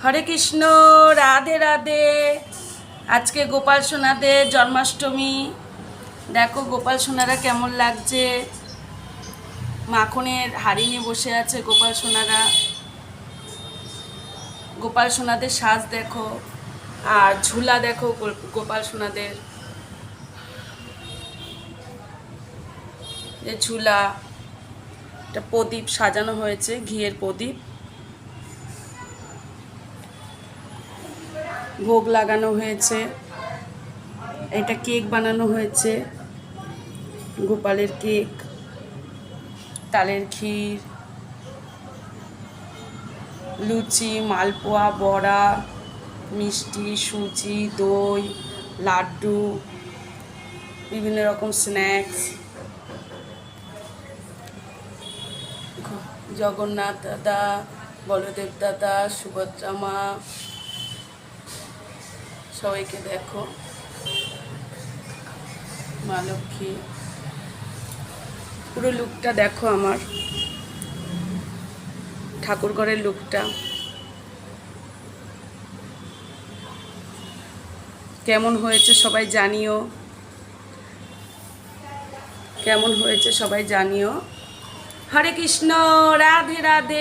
হরে কৃষ্ণ, রাধে রাধে। আজকে গোপাল সোনাদের জন্মাষ্টমী। দেখো গোপাল সোনারা কেমন লাগছে। মাখনের হাড়ি নিয়ে বসে আছে গোপাল সোনারা। গোপাল সোনাদের সাজ দেখো, আর ঝুলা দেখো গোপাল সোনাদের। যে ঝুলা, একটা প্রদীপ সাজানো হয়েছে, ঘিয়ের প্রদীপ, ভোগ লাগানো হয়েছে। এটা কেক বানানো হয়েছে, গোপালের কেক, তালের ক্ষীর, লুচি, মালপোয়া, বড়া, মিষ্টি, সুজি, দই, লাড্ডু, বিভিন্ন রকম স্ন্যাক্স। জগন্নাথ দাদা, বলদেব দাদা, সুভদ্রা মা, সবাইকে দেখো। মা লক্ষ্মী, পুরো লুকটা দেখো আমার ঠাকুরঘরের লুকটা কেমন হয়েছে সবাই জানিও, কেমন হয়েছে সবাই জানিও। হরে কৃষ্ণ, রাধে রাধে।